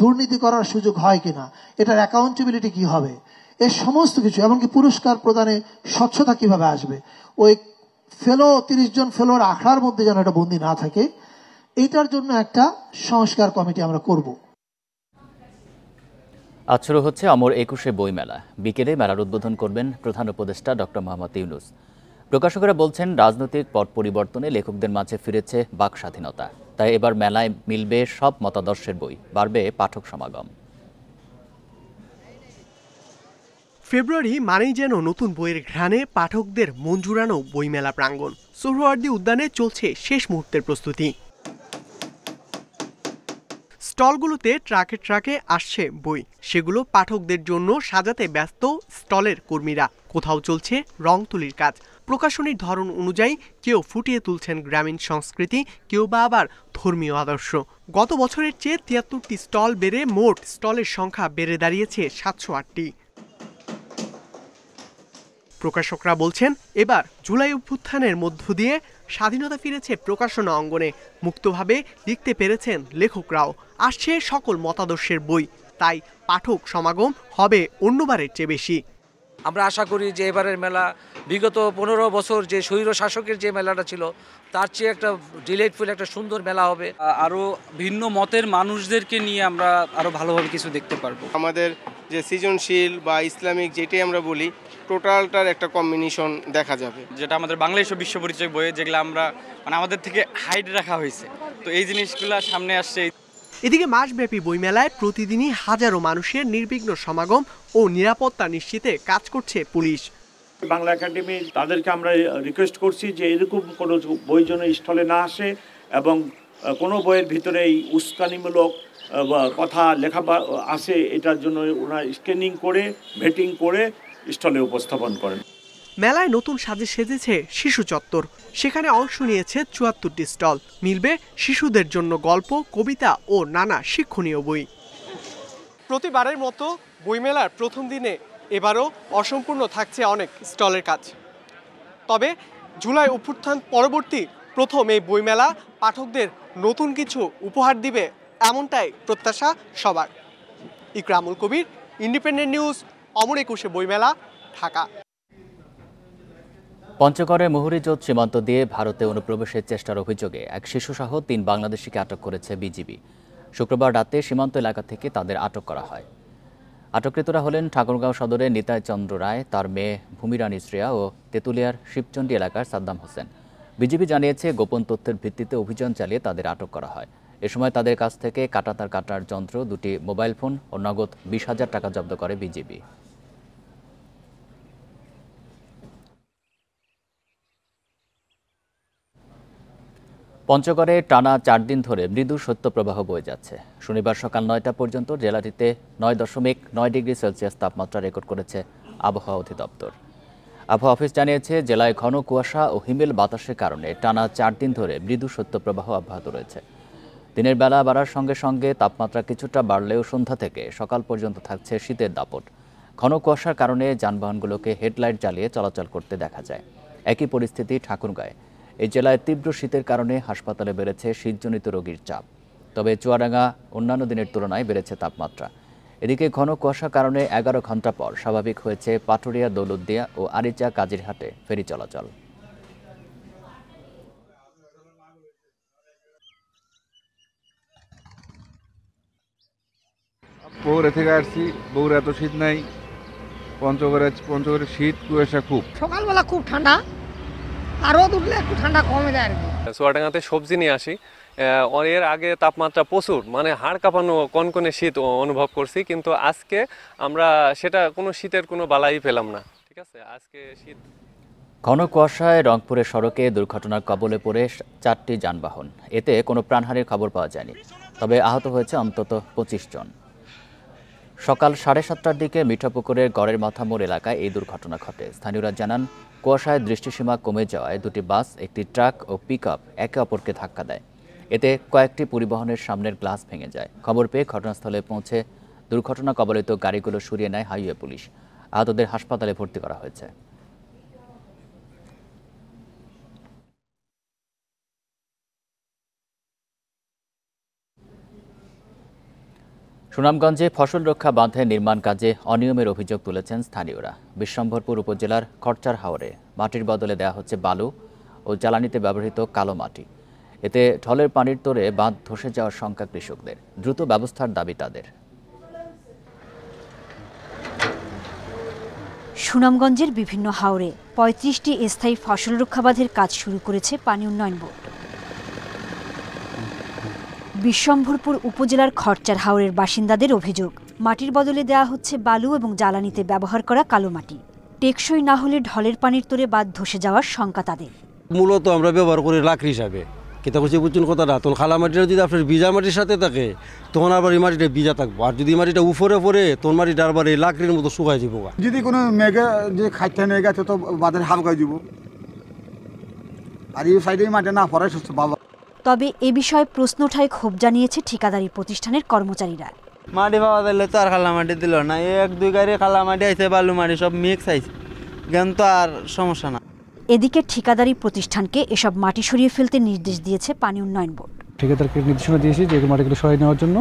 দুর্নীতি করার সুযোগ হয় কিনা, এটার অ্যাকাউন্টেবিলিটি কি হবে, এর সমস্ত কিছু, এমনকি পুরস্কার প্রদানে স্বচ্ছতা কিভাবে আসবে, ওই 30 জন ফেলোর আখড়ার মধ্যে যেন এটা বন্দী না থাকে, এইটার জন্য একটা সংস্কার কমিটি আমরা করব। আজ শুরু হচ্ছে অমর 21শে বইমেলা। বিকেলে মেলার উদ্বোধন করবেন প্রধান উপদেষ্টা ডক্টর মোহাম্মদ ইউনূস। প্রকাশকেরা বলছেন, রাজনৈতিক পট পরিবর্তনে লেখকদের মাঝে ফিরেছে বাক স্বাধীনতা। তাই এবার মেলায় মিলবে সব মতাদর্শের বই, বাড়বে পাঠক সমাগম। ফেব্রুয়ারি মানেই যেন নতুন বইয়ের ঘ্রাণে পাঠকদের মন জুড়ানো বইমেলা প্রাঙ্গণ। সোহরাওয়ার্দী উদ্যানে চলছে শেষ মুহূর্তের প্রস্তুতি। স্টলগুলোতে ট্রাকে ট্রাকে আসছে বই, সেগুলো পাঠকদের জন্য সাজাতে ব্যস্ত স্টলের কর্মীরা। কোথাও চলছে রং তুলির কাজ। প্রকাশনীর ধরন অনুযায়ী কেউ ফুটিয়ে তুলছেন গ্রামীণ সংস্কৃতি, কেউ বা আবার ধর্মীয় আদর্শ। গত বছরের চেয়ে 73টি স্টল বেড়ে মোট স্টলের সংখ্যা বেড়ে দাঁড়িয়েছে 708টি। প্রকাশকরা বলছেন, এবার জুলাই অভ্যুত্থানের মধ্য দিয়ে স্বাধীনতা ফিরেছে প্রকাশনা অঙ্গনে। মুক্তভাবে লিখতে পেরেছেন লেখকরাও। আসছে সকল মতাদর্শের বই, তাই পাঠক সমাগম হবে অন্যবারের চেয়ে বেশি। আমরা আশা করি যে এবারের মেলা বিগত 15 বছর যে স্বৈর শাসকের যে মেলাটা ছিল তার চেয়ে একটা ডিলাইটফুল, একটা সুন্দর মেলা হবে। আরও ভিন্ন মতের মানুষদেরকে নিয়ে আমরা আরও ভালোভাবে কিছু দেখতে পারবো। আমাদের যে সৃজনশীল বা ইসলামিক যেটাই আমরা বলি, টোটালটার একটা কম্বিনেশন দেখা যাবে। যেটা আমাদের বাংলা এসব বিশ্ব পরিচয় বইয়ে, যেগুলো আমরা আমাদের থেকে হাইড রাখা হয়েছে, তো এই জিনিসগুলো সামনে আসছে। এদিকে মাসব্যাপী বইমেলায় প্রতিদিনই হাজারো মানুষের নির্বিঘ্ন সমাগম ও নিরাপত্তা নিশ্চিতে কাজ করছে পুলিশ। বাংলা একাডেমি তাদেরকে আমরা রিকোয়েস্ট করছি যে এরকম কোনো বই যেন স্টলে না আসে এবং কোনো বইয়ের ভিতরে এই উস্কানিমূলক কথা লেখা আসে, এটার জন্য ওনারা স্ক্যানিং করে ভেটিং করে স্টলে উপস্থাপন করেন। মেলায় নতুন সাজে সেজেছে শিশু চত্বর। সেখানে অংশ নিয়েছে 74টি স্টল। মিলবে শিশুদের জন্য গল্প, কবিতা ও নানা শিক্ষণীয় বই। প্রতিবারের মতো বইমেলার প্রথম দিনে এবারও অসম্পূর্ণ থাকছে অনেক স্টলের কাজ। তবে জুলাই অভ্যুত্থান পরবর্তী প্রথম এই বইমেলা পাঠকদের নতুন কিছু উপহার দিবে, এমনটাই প্রত্যাশা সবার। ইকরামুল কবির, ইন্ডিপেন্ডেন্ট নিউজ, অমর 21শে বইমেলা, ঢাকা। পঞ্চগড়ে মুহুরীজোত সীমান্ত দিয়ে ভারতে অনুপ্রবেশের চেষ্টার অভিযোগে এক শিশুসহ 3 বাংলাদেশিকে আটক করেছে বিজিবি। শুক্রবার রাতে সীমান্ত এলাকা থেকে তাদের আটক করা হয়। আটককৃতরা হলেন ঠাকুরগাঁও সদরের নিতাই চন্দ্র রায়, তার মেয়ে ভূমিরানী শ্রেয়া ও তেঁতুলিয়ার শিবচন্ডী এলাকার সাদ্দাম হোসেন। বিজিবি জানিয়েছে, গোপন তথ্যের ভিত্তিতে অভিযান চালিয়ে তাদের আটক করা হয়। এ সময় তাদের কাছ থেকে কাঁটাতার কাটার যন্ত্র, 2টি মোবাইল ফোন ও নগদ 20,000 টাকা জব্দ করে বিজিবি। পঞ্চগড়ে টানা 4 দিন ধরে মৃদু শৈত্যপ্রবাহ বয়ে যাচ্ছে। শনিবার সকাল 9টা পর্যন্ত জেলাটিতে 9.9 ডিগ্রি সেলসিয়াস তাপমাত্রা রেকর্ড করেছে আবহাওয়া অধিদপ্তর। আবহাওয়া অফিস জানিয়েছে, জেলায় ঘন কুয়াশা ও হিমেল বাতাসের কারণে টানা 4 দিন ধরে মৃদু শৈত্যপ্রবাহ অব্যাহত রয়েছে। দিনের বেলা বাড়ার সঙ্গে সঙ্গে তাপমাত্রা কিছুটা বাড়লেও সন্ধ্যা থেকে সকাল পর্যন্ত থাকছে শীতের দাপট। ঘন কুয়াশার কারণে যানবাহনগুলোকে হেডলাইট জ্বালিয়ে চলাচল করতে দেখা যায়। একই পরিস্থিতি ঠাকুরগাঁয়ে। এই জেলায় তীব্র শীতের কারণে হাসপাতালে বেড়েছে শীতজনিত রোগীর চাপ। তবে চুয়াডাঙ্গা অন্যান্য দিনের তুলনায় বেড়েছে তাপমাত্রা। এদিকে ঘন কুয়াশার কারণে 11 ঘন্টা পর স্বাভাবিক হয়েছে পাটুরিয়া, দৌলতদিয়া ও আরিচা কাজিরহাটে ফেরি চলাচল। বগুড়া থেকে আসছি। বগুড়া এত শীত নাই, পঞ্চগড়ে শীত কুয়াশা খুব। সকালবেলা খুব ঠান্ডা, আরও উঠলে একটু ঠান্ডা কমে যায় আর কি। চুয়াডাঙ্গাতে সবজি নিয়ে আসি, এর আগে তাপমাত্রা প্রচুর, মানে হাড় কাঁপানো কনকনে শীত অনুভব করছি, কিন্তু আজকে আমরা সেটা কোনো শীতের কোনো বালাই পেলাম না। ঠিক আছে, আজকে শীত। ঘন কুয়াশায় রংপুরের সড়কে দুর্ঘটনার কবলে পড়ে 4টি যানবাহন, এতে কোনো প্রাণহানির খবর পাওয়া যায়নি, তবে আহত হয়েছে অন্তত 25 জন। সকাল 7:30টার দিকে মিঠাপুকুরের গড়ের মাথা মোড় এলাকায় এই দুর্ঘটনা ঘটে। স্থানীয়রা জানান, কুয়াশায় দৃষ্টিসীমা কমে যাওয়ায় দুটি বাস, একটি ট্রাক ও পিকআপ একে অপরকে ধাক্কা দেয়। এতে কয়েকটি পরিবহনের সামনের গ্লাস ভেঙে যায়। খবর পেয়ে ঘটনাস্থলে পৌঁছে দুর্ঘটনা কবলিত গাড়িগুলো সরিয়ে নেয় হাইওয়ে পুলিশ। আহতদের হাসপাতালে ভর্তি করা হয়েছে। সুনামগঞ্জে ফসল রক্ষা বাঁধের নির্মাণ কাজে অনিয়মের অভিযোগ তুলেছেন স্থানীয়রা। বিশ্বম্ভরপুর উপজেলার খরচার হাওরে মাটির বদলে দেওয়া হচ্ছে বালু ও জ্বালানিতে ব্যবহৃত কালো মাটি। এতে ঢলের পানির তোড়ে বাঁধ ধসে যাওয়ার শঙ্কা কৃষকদের। দ্রুত ব্যবস্থার দাবি তাদের। সুনামগঞ্জের বিভিন্ন হাওরে 35টি স্থায়ী ফসল রক্ষা বাঁধের কাজ শুরু করেছে পানি উন্নয়ন বোর্ড। বিশ্বম্ভরপুর উপজেলার খরচার হাওরের বাসিন্দাদের অভিযোগ, মাটির বদলে দেওয়া হচ্ছে বালু এবং জ্বালানিতে ব্যবহার করা কালো মাটি। টেকসই না হলে ঢলের পানির তোড়ে বাঁধ ধসে যাওয়ার শঙ্কা তাদের। মূলত আমরা ব্যবহার করি লাকড়ি হিসাবে, কিন্তু হচ্ছে বুঝুন কথাটা, তখন খালা মাটিটা যদি আপনার ভিজা মাটির সাথে থাকে তখন আবার এই মাটিটা ভিজা থাকবো, আর যদি মাটিটা উপরে পড়ে তখন মাটিটা আবার এই লাকড়ির মতো শুকাই যাবো। যদি কোনো মেঘে যে খাইতে নিয়ে গেছে তো বাঁধের হালকায় দিব, আর এই সাইডে মাটি না পড়ে সুস্থ বাবা। তবে এ বিষয়ে প্রশ্ন ওঠায় ক্ষোভ জানিয়েছে ঠিকাদারি প্রতিষ্ঠানের কর্মচারীরা। মাটি পাওয়া দিলে তো আর খালা মাটি দিল না, 1-2 গাড়ি খালা মাটি আইছে, বালু মাটি সব মিক্স আইছে, জ্ঞান তো আর সমস্যা না। এদিকে ঠিকাদারি প্রতিষ্ঠানকে এসব মাটি সরিয়ে ফেলতে নির্দেশ দিয়েছে পানি উন্নয়ন বোর্ড। ঠিকাদারকে নির্দেশনা দিয়েছি যে মাটিগুলো সরিয়ে নেওয়ার জন্য,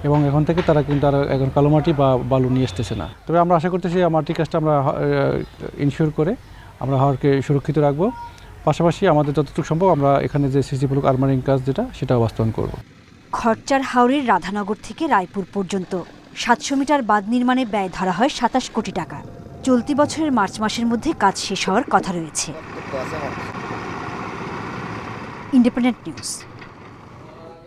এবং এখন থেকে তারা কিন্তু আর এখন কালো মাটি বা বালু নিয়ে আসতেছে না। তবে আমরা আশা করতেছি মাটির কাজটা আমরা ইনশিওর করে আমরা হাওরকে সুরক্ষিত রাখবো। পাশাপাশি আমাদের যতটুকু সম্ভব আমরা এখানে যে সিসিমূলক আর্মারিং কাজ যেটা সেটাও বাস্তবায়ন করব। খরচার হাওরের রাধানগর থেকে রায়পুর পর্যন্ত 700 মিটার বাঁধ নির্মাণে ব্যয় ধরা হয় 27 কোটি টাকা। চলতি বছরের মার্চ মাসের মধ্যে কাজ শেষ হওয়ার কথা রয়েছে। Independent news.